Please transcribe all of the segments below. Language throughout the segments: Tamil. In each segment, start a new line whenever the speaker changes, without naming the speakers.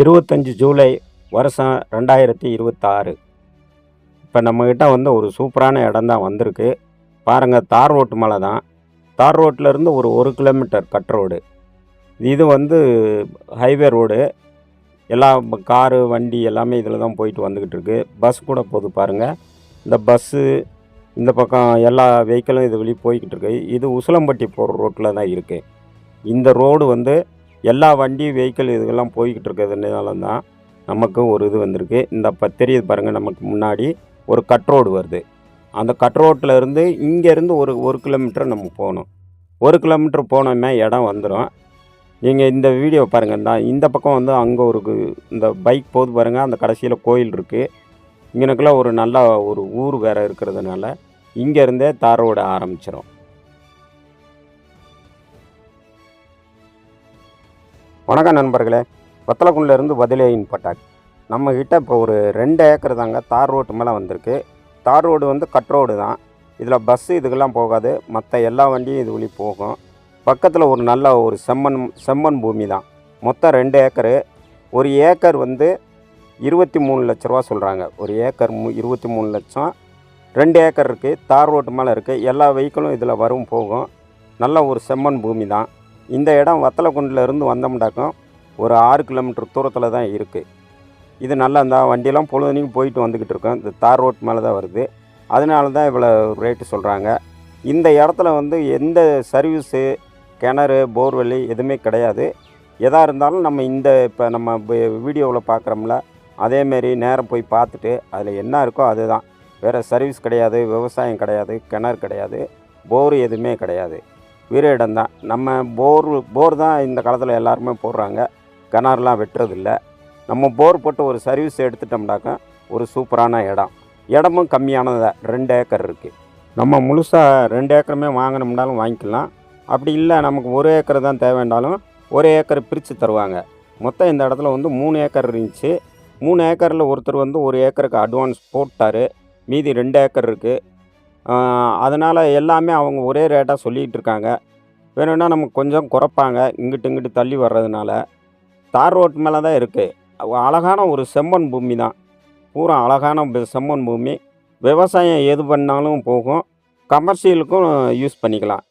25 ஜூலை வருஷம் 2026. இப்போ நம்மக்கிட்ட வந்து ஒரு சூப்பரான இடம் தான் வந்திருக்கு. பாருங்கள், தார் ரோட்டு மேலே தான். தார் ரோட்டிலேருந்து ஒரு கிலோமீட்டர் கட் ரோடு. இது வந்து ஹைவே ரோடு. எல்லா காரு வண்டி எல்லாமே இதில் தான் போயிட்டு வந்துக்கிட்டு இருக்கு. பஸ் கூட போகுது பாருங்கள். இந்த பஸ்ஸு இந்த பக்கம் எல்லா வெஹிக்கிளும் இது வெளியே போய்கிட்டு இருக்கு. இது உசிலம்பட்டி போகிற ரோட்டில் தான் இருக்குது. இந்த ரோடு வந்து எல்லா வண்டி வெஹிக்கிள் இதுக்கெல்லாம் போய்கிட்டு இருக்கிறதுனால தான் நமக்கு ஒரு இது வந்திருக்கு. இந்த தெரியுது பாருங்கள், நமக்கு முன்னாடி ஒரு கட் ரோடு வருது. அந்த கட் ரோட்டில் இருந்து இங்கேருந்து ஒரு கிலோமீட்டர் நம்ம போகணும். 1 கிலோமீட்டர் போனோமே இடம் வந்துடும். நீங்கள் இந்த வீடியோ பாருங்கள். இந்த பக்கம் வந்து அங்கே இந்த பைக் போகுது பாருங்கள். அந்த கடைசியில் கோயில் இருக்குது. இங்கனக்குள்ள ஒரு நல்ல ஒரு ஊர் வேறு இருக்கிறதுனால இங்கேருந்தே தார் ரோடு ஆரம்பிச்சிடும். வணக்கம் நண்பர்களே, வத்தலக்குண்டிலேருந்து பதிலேயின் பட்டாக். நம்மக்கிட்ட இப்போ ஒரு 2 ஏக்கர் தாங்க தார் ரோட்டு மேலே வந்திருக்கு. தார் ரோடு வந்து கட் ரோடு தான். இதில் பஸ்ஸு இதுக்கெல்லாம் போகாது. மற்ற எல்லா வண்டியும் இது வழி போகும். பக்கத்தில் ஒரு நல்ல ஒரு செம்மண் பூமி தான். மொத்தம் 2 ஏக்கரு. ஒரு ஏக்கர் வந்து 23 லட்ச ரூபா சொல்கிறாங்க. ஒரு ஏக்கர் 23 லட்சம். 2 ஏக்கர் இருக்குது. தார் ரோட்டு மேலே இருக்குது. எல்லா வெஹிக்கிளும் இதில் வரும் போகும். நல்ல ஒரு செம்மண் பூமி தான். இந்த இடம் வத்தலக்குண்டிலேருந்து வந்தோம்னாக்கும் ஒரு 6 கிலோமீட்டர் தூரத்தில் தான் இருக்குது. இது நல்லா இருந்தால் வண்டியெல்லாம் பொழுதுனைக்கும் போயிட்டு வந்துக்கிட்டு இருக்கோம். இந்த தார் ரோட் மேலே தான் வருது. அதனால தான் இவ்வளோ ரேட்டு சொல்கிறாங்க. இந்த இடத்துல வந்து எந்த சர்வீஸு, கிணறு, போர்வெல்லி எதுவுமே கிடையாது. எதாக இருந்தாலும் நம்ம இப்போ நம்ம வீடியோவில் பார்க்குறோம்ல, அதேமாரி நேரம் போய் பார்த்துட்டு அதில் என்ன இருக்கோ அதுதான். வேறு சர்வீஸ் கிடையாது, விவசாயம் கிடையாது, கிணறு கிடையாது, போர் எதுவுமே கிடையாது. வீர இடம் தான். நம்ம போர் தான் இந்த காலத்தில் எல்லாருமே போடுறாங்க. கிணறுலாம் வெட்டுறதில்ல. நம்ம போர் போட்டு ஒரு சர்வீஸ் எடுத்துட்டோம்னாக்கா ஒரு சூப்பரான இடமும் கம்மியானது. 2 ஏக்கர் இருக்குது. நம்ம முழுசாக 2 ஏக்கருமே வாங்கினோம்னாலும் வாங்கிக்கலாம். அப்படி இல்லை, நமக்கு 1 ஏக்கர் தான் தேவைண்டாலும் 1 ஏக்கர் பிரித்து தருவாங்க. மொத்தம் இந்த இடத்துல வந்து 3 ஏக்கர் இருந்துச்சு. 3 ஏக்கரில் ஒருத்தர் வந்து 1 ஏக்கருக்கு அட்வான்ஸ் போட்டார். மீதி 2 ஏக்கர் இருக்குது. அதனால் எல்லாமே அவங்க ஒரே ரேட்டாக சொல்லிகிட்டு இருக்காங்க. வேணும்னா நமக்கு கொஞ்சம் குறைப்பாங்க, இங்கிட்டு தள்ளி வர்றதுனால. தார் ரோட்டு மேலே தான் இருக்குது. அழகான ஒரு செம்மண் பூமி தான். பூரா அழகான செம்மண் பூமி. விவசாயம் எது பண்ணாலும் போகும். கமர்ஷியலுக்கும் யூஸ் பண்ணிக்கலாம்.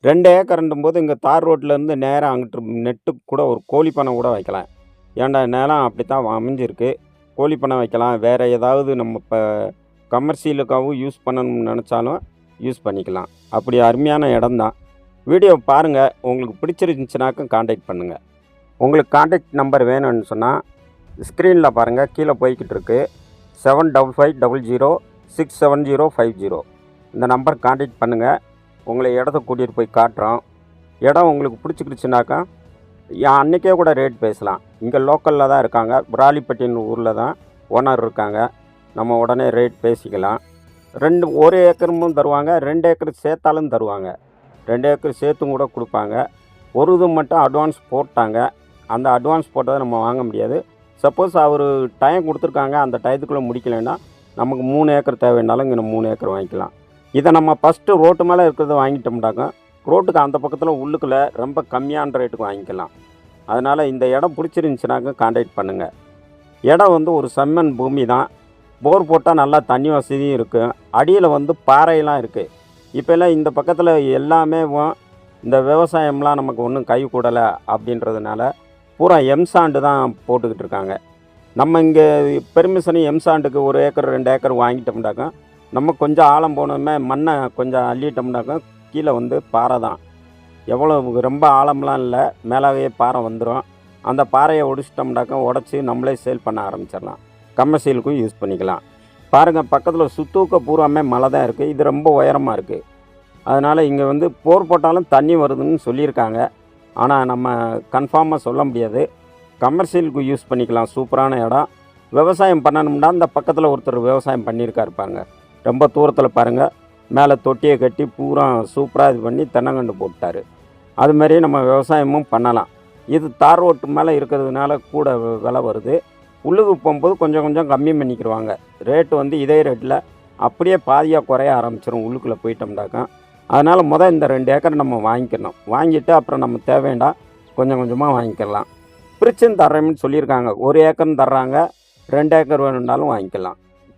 2 ஏக்கர்ன்றும் போது இங்கே தார் ரோட்லேருந்து நேராக அங்கிட்டு நெட்டுக்கு கூட ஒரு கோழி பண்ணை கூட வைக்கலாம். ஏன்டா நிலம் அப்படி தான் அமைஞ்சிருக்கு. கோழி பண்ணை வைக்கலாம். வேறு ஏதாவது நம்ம இப்போ கமர்ஷியலுக்காகவும் யூஸ் பண்ணணும்னு நினச்சாலும் யூஸ் பண்ணிக்கலாம். அப்படி அருமையான இடம்தான். வீடியோ பாருங்கள். உங்களுக்கு பிடிச்சிருந்துச்சுனாக்கும் காண்டாக்ட் பண்ணுங்கள். உங்களுக்கு காண்டாக்ட் நம்பர் வேணும்னு சொன்னால் ஸ்க்ரீனில் பாருங்கள், கீழே போய்கிட்டு இருக்குது. 7550670550. இந்த நம்பர் காண்டாக்ட் பண்ணுங்கள். உங்களை இடத்த கூட்டிகிட்டு போய் காட்டுறோம். இடம் உங்களுக்கு பிடிச்சிக்கிடுச்சுனாக்கா அன்றைக்கே கூட ரேட் பேசலாம். இங்கே லோக்கலில் தான் இருக்காங்க. விராலிப்பட்டின்னு ஊரில் தான் ஓனர் இருக்காங்க. நம்ம உடனே ரேட் பேசிக்கலாம். 1 ஏக்கரும் தருவாங்க, 2 ஏக்கர் சேர்த்தாலும் தருவாங்க. 2 ஏக்கர் சேர்த்தும் கூட கொடுப்பாங்க. ஒரு இது மட்டும் அட்வான்ஸ் போட்டாங்க. அந்த அட்வான்ஸ் போட்டதை நம்ம வாங்க முடியாது. சப்போஸ் அவர் டைம் கொடுத்துருக்காங்க, அந்த டயத்துக்குள்ளே முடிக்கலைன்னா நமக்கு 3 ஏக்கர் தேவைன்னாலும் இங்கே 3 ஏக்கர் வாங்கிக்கலாம். இதை நம்ம ஃபஸ்ட்டு ரோட்டு மேலே இருக்கிறத வாங்கிட்டோம்னாக்க ரோட்டுக்கு அந்த பக்கத்தில் உள்ளுக்குள்ளே ரொம்ப கம்மியான ரேட்டுக்கு வாங்கிக்கலாம். அதனால் இந்த இடம் பிடிச்சிருந்துச்சுனாக்க காண்டாக்ட் பண்ணுங்கள். இடம் வந்து ஒரு செம்மண் பூமி தான். போர் போட்டால் நல்லா தண்ணி வசதியும் இருக்குது. அடியில் வந்து பாறையெல்லாம் இருக்குது. இப்போல்லாம் இந்த பக்கத்தில் எல்லாமே இந்த விவசாயம்லாம் நமக்கு ஒன்றும் கை கூடலை அப்படின்றதுனால பூரா எம்சாண்டு தான் போட்டுக்கிட்டு இருக்காங்க. நம்ம இங்கே பெர்மிஷனு எம்சாண்டுக்கு 1 ஏக்கர் 2 ஏக்கர் வாங்கிட்டோம்னாக்கா நம்ம கொஞ்சம் ஆழம் போனோமே மண்ணை கொஞ்சம் அள்ளிட்டோம்னாக்கா கீழே வந்து பாறை தான். எவ்வளோ ரொம்ப ஆழம்லாம் இல்லை, மேலாகவே பாறை வந்துடும். அந்த பாறையை உடைச்சிட்டோம்னாக்கா உடச்சி நம்மளே சேல் பண்ண ஆரம்பிச்சிடலாம். கமர்ஷியலுக்கும் யூஸ் பண்ணிக்கலாம். பாருங்கள், பக்கத்தில் சுத்தூக்க பூராமே மலை தான் இருக்குது. இது ரொம்ப உயரமாக இருக்குது. அதனால் இங்கே வந்து போர் போட்டாலும் தண்ணி வருதுன்னு சொல்லியிருக்காங்க. ஆனால் நம்ம கன்ஃபார்மாக சொல்ல முடியாது. கமர்ஷியலுக்கு யூஸ் பண்ணிக்கலாம். சூப்பரான இடம். விவசாயம் பண்ணணும்னா இந்த பக்கத்தில் ஒருத்தர் விவசாயம் பண்ணியிருக்காரு பாருங்கள். ரொம்ப தூரத்தில் பாருங்கள், மேலே தொட்டியை கட்டி பூரா சூப்பராக இது பண்ணி தென்னங்கண்டு போட்டார். அதுமாரி நம்ம விவசாயமும் பண்ணலாம். இது தார் ரோட்டு மேலே இருக்கிறதுனால கூட விலை வருது. உள்ளுக்கு போகும்போது கொஞ்சம் கம்மி பண்ணிக்கிடுவாங்க. ரேட்டு வந்து இதே ரேட்டில் அப்படியே பாதியாக குறைய ஆரம்பிச்சிடும் உள்ளுக்குள்ளே போயிட்டோம்னாக்கா. அதனால் இந்த 2 ஏக்கர் நம்ம வாங்கிக்கணும். வாங்கிட்டு அப்புறம் நம்ம தேவைண்டா கொஞ்சமாக வாங்கிக்கலாம். பிரிச்சும் தர்றேன்னு சொல்லியிருக்காங்க. 1 ஏக்கர்னு தர்றாங்க, 2 ஏக்கர் வேணும்னாலும் வாங்கிக்கலாம்.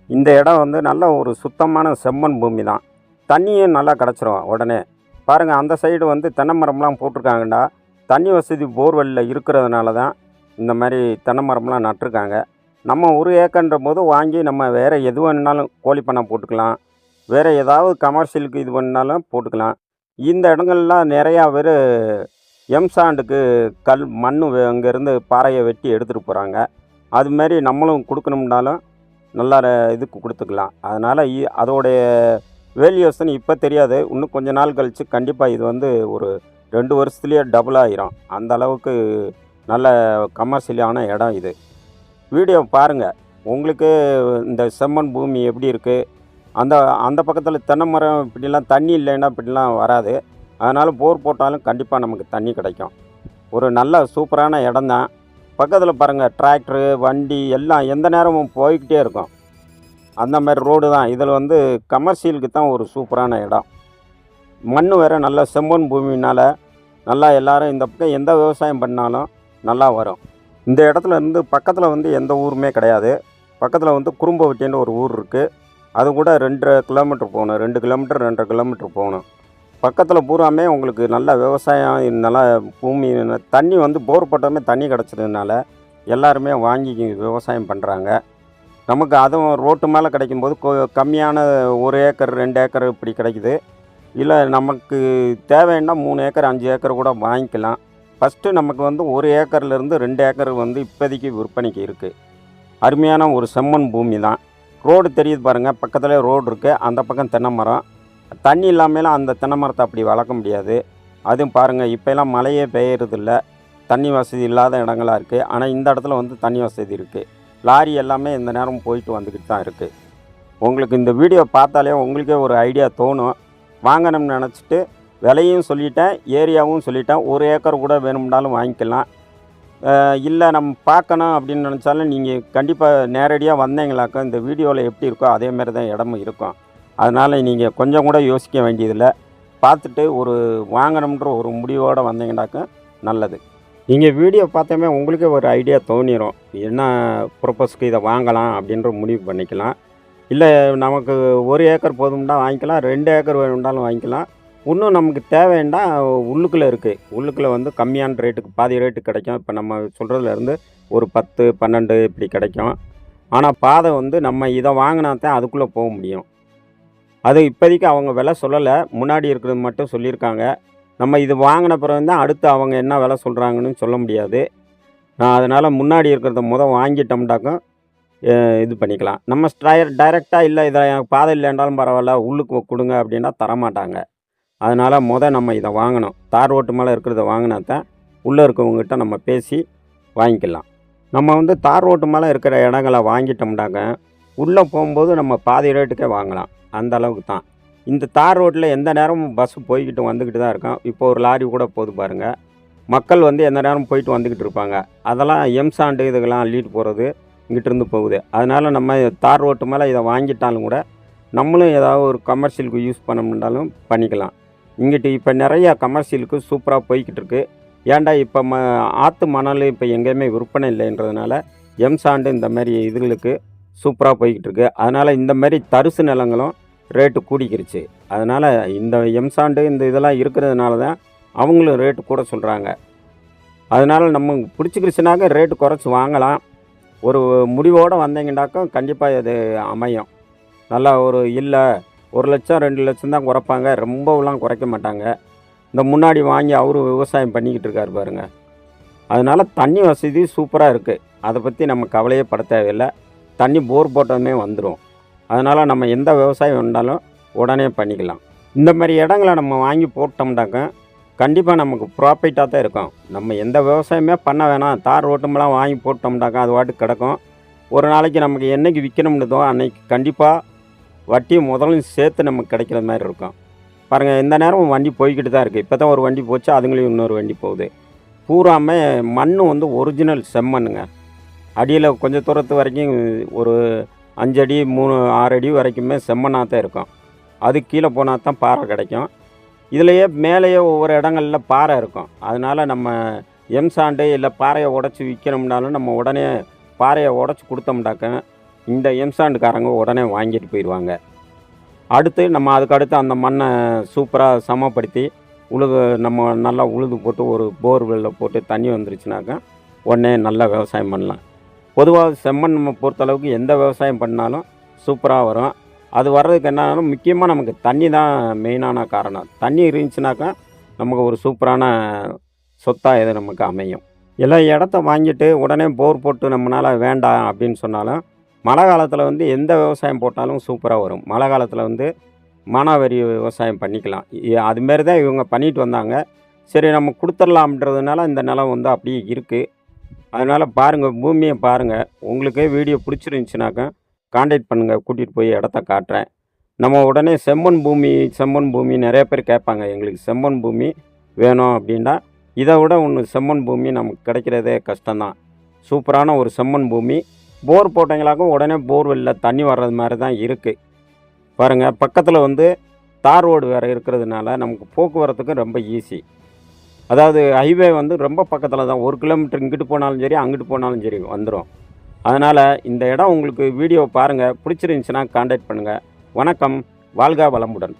இந்த இடம் வந்து நல்ல ஒரு சுத்தமான செம்மண் பூமி தான். தண்ணியும் நல்லா கிடச்சிரும் உடனே. பாருங்கள், அந்த சைடு வந்து தென்னை மரம்லாம் போட்டிருக்காங்கடா. தண்ணி வசதி போர்வெல்லில் இருக்கிறதுனால தான் இந்த மாதிரி தென்னை மரம்லாம் நட்டிருக்காங்க. நம்ம 1 ஏக்கர்ன்ற போது வாங்கி நம்ம வேறு எது வேணுனாலும் கோழி பண்ணை போட்டுக்கலாம், வேறு ஏதாவது கமர்ஷியலுக்கு இது பண்ணாலும் போட்டுக்கலாம். இந்த இடங்கள்லாம் நிறையா பேர் எம்சாண்டுக்கு மண் அங்கேருந்து பாறையை வெட்டி எடுத்துகிட்டு போகிறாங்க. அதுமாரி நம்மளும் கொடுக்கணும்னாலும் நல்லா இதுக்கு கொடுத்துக்கலாம். அதனால் அதோடைய வேல்யூஷன் இப்போ தெரியாது. இன்னும் கொஞ்ச நாள் கழித்து கண்டிப்பாக இது வந்து ஒரு 2 வருஷத்துலேயே டபுள் ஆகிரும். அந்த அளவுக்கு நல்ல கமர்ஷியலான இடம் இது. வீடியோ பாருங்கள், உங்களுக்கு இந்த செம்மண் பூமி எப்படி இருக்குது, அந்த பக்கத்தில் தென்னை மரம் இப்படிலாம் தண்ணி இல்லைன்னா இப்படிலாம் வராது. அதனால் போர் போட்டாலும் கண்டிப்பாக நமக்கு தண்ணி கிடைக்கும். ஒரு நல்ல சூப்பரான இடம் தான். பக்கத்தில் பாருங்கள், டிராக்டரு வண்டி எல்லாம் எந்த நேரமும் போய்கிட்டே இருக்கும். அந்த மாதிரி ரோடு தான். இதில் வந்து கமர்ஷியலுக்கு தான் ஒரு சூப்பரான இடம். மண் வேறு நல்ல செம்மண் பூமினால் நல்லா எல்லோரும் இந்த பக்கம் எந்த விவசாயம் பண்ணாலும் நல்லா வரும். இந்த இடத்துல இருந்து பக்கத்தில் வந்து எந்த ஊருமே கிடையாது. பக்கத்தில் வந்து குறும்பவட்டின்னு ஒரு ஊர் இருக்குது. அது கூட 2 கிலோமீட்டர் போகணும், 2 கிலோமீட்டர் 2.5 கிலோமீட்டர் போகணும். பக்கத்தில் பூராமே உங்களுக்கு நல்ல விவசாயம், நல்லா பூமி, தண்ணி வந்து போர் போட்டோமே தண்ணி கிடச்சதுனால எல்லாருமே வாங்கி விவசாயம் பண்ணுறாங்க. நமக்கு அதுவும் ரோட்டு மேலே கிடைக்கும்போது கம்மியான 1 ஏக்கர் 2 ஏக்கர் இப்படி கிடைக்குது. இல்லை நமக்கு தேவைன்னா 3 ஏக்கர் 5 ஏக்கர் கூட வாங்கிக்கலாம். ஃபஸ்ட்டு நமக்கு வந்து 1 ஏக்கர்லேருந்து 2 ஏக்கர் வந்து இப்போதைக்கு விற்பனைக்கு இருக்குது. அருமையான ஒரு செம்மண் பூமி தான். ரோடு தெரியுது பாருங்கள், பக்கத்துலேயே ரோடு இருக்குது. அந்த பக்கம் தென்னை மரம். தண்ணி இல்லாமலாம் அந்த தென்னை மரத்தை அப்படி வளர்க்க முடியாது. அதுவும் பாருங்கள், இப்போலாம் மழையே பெய்யறதில்ல, தண்ணி வசதி இல்லாத இடங்களாக இருக்குது. ஆனால் இந்த இடத்துல வந்து தண்ணி வசதி இருக்குது. லாரி எல்லாமே இந்த நேரம் போயிட்டு வந்துக்கிட்டு தான் இருக்குது. உங்களுக்கு இந்த வீடியோ பார்த்தாலே உங்களுக்கே ஒரு ஐடியா தோணும். வாங்கணும்னு நினச்சிட்டு விலையும் சொல்லிட்டேன், ஏரியாவும் சொல்லிட்டேன். 1 ஏக்கர் கூட வேணும்னாலும் வாங்கிக்கலாம். இல்லை நம்ம பார்க்கணும் அப்படின்னு நினச்சாலும் நீங்கள் கண்டிப்பாக நேரடியாக வந்தீங்களாக்கா இந்த வீடியோவில் எப்படி இருக்கோ அதேமாரி தான் இடமும் இருக்கும். அதனால் நீங்கள் கொஞ்சம் கூட யோசிக்க வேண்டியதில்லை. பார்த்துட்டு ஒரு வாங்கணுன்ற ஒரு முடிவோடு வந்தீங்கன்னாக்கா நல்லது. நீங்கள் வீடியோ பார்த்தோமே உங்களுக்கே ஒரு ஐடியா தோணிடும், என்ன ப்ரொப்போஸ்க்கு இதை வாங்கலாம் அப்படின்ற முடிவு பண்ணிக்கலாம். இல்லை நமக்கு 1 ஏக்கர் போதும்னா வாங்கிக்கலாம், 2 ஏக்கர் வேணும்னாலும் வாங்கிக்கலாம். இன்னும் நமக்கு தேவைன்னா உள்ளுக்குள்ளே இருக்குது. உள்ளுக்குள்ளே வந்து கம்மியான ரேட்டுக்கு பாதி ரேட்டுக்கு கிடைக்கும். இப்போ நம்ம சொல்கிறதுலேருந்து ஒரு 10 12 இப்படி கிடைக்கும். ஆனால் பாதை வந்து நம்ம இதை வாங்கினா தான் அதுக்குள்ளே போக முடியும். அது இப்போதைக்கு அவங்க விலை சொல்லலை, முன்னாடி இருக்கிறது மட்டும் சொல்லியிருக்காங்க. நம்ம இது வாங்கின பிறகு தான் அடுத்து அவங்க என்ன விலை சொல்கிறாங்கன்னு சொல்ல முடியாது. அதனால் முன்னாடி இருக்கிறத வாங்கிட்டோம்னாக்கும் இது பண்ணிக்கலாம். நம்ம டைரெக்டாக இல்லை இதை எனக்கு பாதை இல்லைன்றாலும் பரவாயில்ல உள்ளுக்கு கொடுங்க அப்படின்னா தரமாட்டாங்க. அதனால் நம்ம இதை வாங்கணும். தார் ரோட்டு மேலே இருக்கிறத வாங்கினா தான் உள்ளே இருக்கவங்ககிட்ட நம்ம பேசி வாங்கிக்கலாம். நம்ம வந்து தார் ரோட்டு மேலே இருக்கிற இடங்களை வாங்கிட்டோம்னாக்க உள்ளே போகும்போது நம்ம பாதி ரேட்டுக்கே வாங்கலாம். அந்த அளவுக்கு தான். இந்த தார் ரோட்டில் எந்த நேரமும் பஸ்ஸு போய்கிட்டு வந்துக்கிட்டு தான் இருக்கும். இப்போ ஒரு லாரி கூட போகுது பாருங்கள். மக்கள் வந்து எந்த நேரமும் போயிட்டு வந்துக்கிட்டு இருப்பாங்க. அதெல்லாம் எம்சாண்டு இதுக்கெல்லாம் அள்ளிட்டு போகிறது இங்கிட்டிருந்து போகுது. அதனால் நம்ம தார் ரோட்டு மேலே இதை வாங்கிட்டாலும் கூட நம்மளும் ஏதாவது ஒரு கமர்ஷியலுக்கு யூஸ் பண்ணணுன்னாலும் பண்ணிக்கலாம். இங்கிட்டு இப்போ நிறையா கமர்ஷியலுக்கு சூப்பராக போய்கிட்டு இருக்குது. ஏன்டா இப்போ ஆற்று மணல் இப்போ எங்கேயுமே விற்பனை இல்லைன்றதுனால எம்சாண்டு இந்த மாதிரி இதுகளுக்கு சூப்பராக போய்கிட்டு இருக்குது. அதனால் இந்த மாதிரி தரிசு நிலங்களும் ரேட்டு கூடிக்கிருச்சு. அதனால் இந்த எம்சாண்டு இந்த இதெல்லாம் இருக்கிறதுனால தான் அவங்களும் ரேட்டு கூட சொல்கிறாங்க. அதனால் நம்ம பிடிச்சிக்கிருச்சுனாக்க ரேட்டு குறைச்சி வாங்கலாம். ஒரு முடிவோடு வந்தீங்கன்னாக்கா கண்டிப்பாக இது அமையும். நல்லா ஒரு இல்லை 1 லட்சம் 2 லட்சம் தான் குறைப்பாங்க, ரொம்பலாம் குறைக்க மாட்டாங்க. இந்த முன்னாடி வாங்கி அவரும் விவசாயம் பண்ணிக்கிட்டு இருக்கார் பாருங்கள். அதனால் தண்ணி வசதி சூப்பராக இருக்குது. அதை பற்றி நம்ம கவலையே பட தேவையில்லை. தண்ணி போர் போட்டதுமே வந்துடும். அதனால் நம்ம எந்த விவசாயம் வந்தாலும் உடனே பண்ணிக்கலாம். இந்த மாதிரி இடங்களை நம்ம வாங்கி போட்டோம்னாக்க கண்டிப்பாக நமக்கு ப்ராஃபிட்டாக தான் இருக்கும். நம்ம எந்த விவசாயமே பண்ண வேணாம், தார் ரோட்டமெல்லாம் வாங்கி போட்டோம்னாக்க அது வாட்டுக்கு கிடக்கும். ஒரு நாளைக்கு நமக்கு என்றைக்கு விற்கணும்னதோ அன்னைக்கு கண்டிப்பாக வட்டியும் முதலும் சேர்த்து நமக்கு கிடைக்கிற மாதிரி இருக்கும். பாருங்கள், இந்த நேரம் வண்டி போய்கிட்டு தான் இருக்குது. இப்போ தான் ஒரு வண்டி போச்சு, அதுங்களையும் இன்னொரு வண்டி போகுது. பூராமே மண் வந்து ஒரிஜினல் செம்மண்ணுங்க. அடியில் கொஞ்சம் தூரத்து வரைக்கும் ஒரு 5 அடி 3 6 அடி வரைக்குமே செம்மண்ணாக தான் இருக்கும். அது கீழே போனால் தான் பாறை கிடைக்கும். இதுலேயே மேலேயே ஒவ்வொரு இடங்களில் பாறை இருக்கும். அதனால் நம்ம எம்சாண்டு இல்லை பாறையை உடச்சி விற்கணும்னாலும் நம்ம உடனே பாறையை உடச்சி கொடுத்தோம்னாக்க இந்த எம்சாண்டுக்காரங்க உடனே வாங்கிட்டு போயிடுவாங்க. அடுத்து நம்ம அதுக்கடுத்து அந்த மண்ணை சூப்பராக சமப்படுத்தி நம்ம நல்லா உழுது போட்டு ஒரு போர்வெல்லில் போட்டு தண்ணி வந்துருச்சுனாக்கா உடனே நல்லா விவசாயம் பண்ணலாம். பொதுவாக செம்மண் நம்ம பொறுத்தளவுக்கு எந்த விவசாயம் பண்ணாலும் சூப்பராக வரும். அது வர்றதுக்கு என்னாலும் முக்கியமாக நமக்கு தண்ணி தான் மெயினான காரணம். தண்ணி இருந்துச்சுனாக்கா நமக்கு ஒரு சூப்பரான சொத்தாக இது நமக்கு அமையும். எல்லாம் இடத்த வாங்கிட்டு உடனே போர் போட்டு நம்மளால் வேண்டாம் அப்படின்னு சொன்னாலும் மழை காலத்தில் வந்து எந்த விவசாயம் போட்டாலும் சூப்பராக வரும். மழை காலத்தில் மானாவாரி விவசாயம் பண்ணிக்கலாம். அதுமாரி தான் இவங்க பண்ணிட்டு வந்தாங்க. சரி நம்ம கொடுத்துடலாம்ன்றதுனால இந்த நிலம் அப்படியே இருக்குது. அதனால் பாருங்கள், பூமியை பாருங்கள். உங்களுக்கு வீடியோ பிடிச்சிருந்துச்சுனாக்கா கான்டாக்ட் பண்ணுங்கள், கூட்டிகிட்டு போய் இடத்த காட்டுறேன். நம்ம உடனே செம்மண் பூமி நிறைய பேர் கேட்பாங்க, எங்களுக்கு செம்மண் பூமி வேணும் அப்படின்னா. இதை விட செம்மண் பூமி நமக்கு கிடைக்கிறதே கஷ்டம்தான். சூப்பரான ஒரு செம்மண் பூமி. போர் போட்டிங்களாக்கும் உடனே போர்வெல்லில் தண்ணி வர்றது மாதிரி தான் இருக்குது. பாருங்கள், பக்கத்தில் தார் ரோடு வேறு இருக்கிறதுனால நமக்கு போக்குவரத்துக்கு ரொம்ப ஈஸி. அதாவது ஹைவே ரொம்ப பக்கத்தில் தான். 1 கிலோமீட்டர் இங்கிட்டு போனாலும் சரி, அங்கிட்டு போனாலும் சரி வந்துடும். அதனால் இந்த இடம் உங்களுக்கு வீடியோ பாருங்கள், பிடிச்சிருந்துச்சுன்னா கான்டாக்ட் பண்ணுங்கள். வணக்கம், வாழ்க வளமுடன்.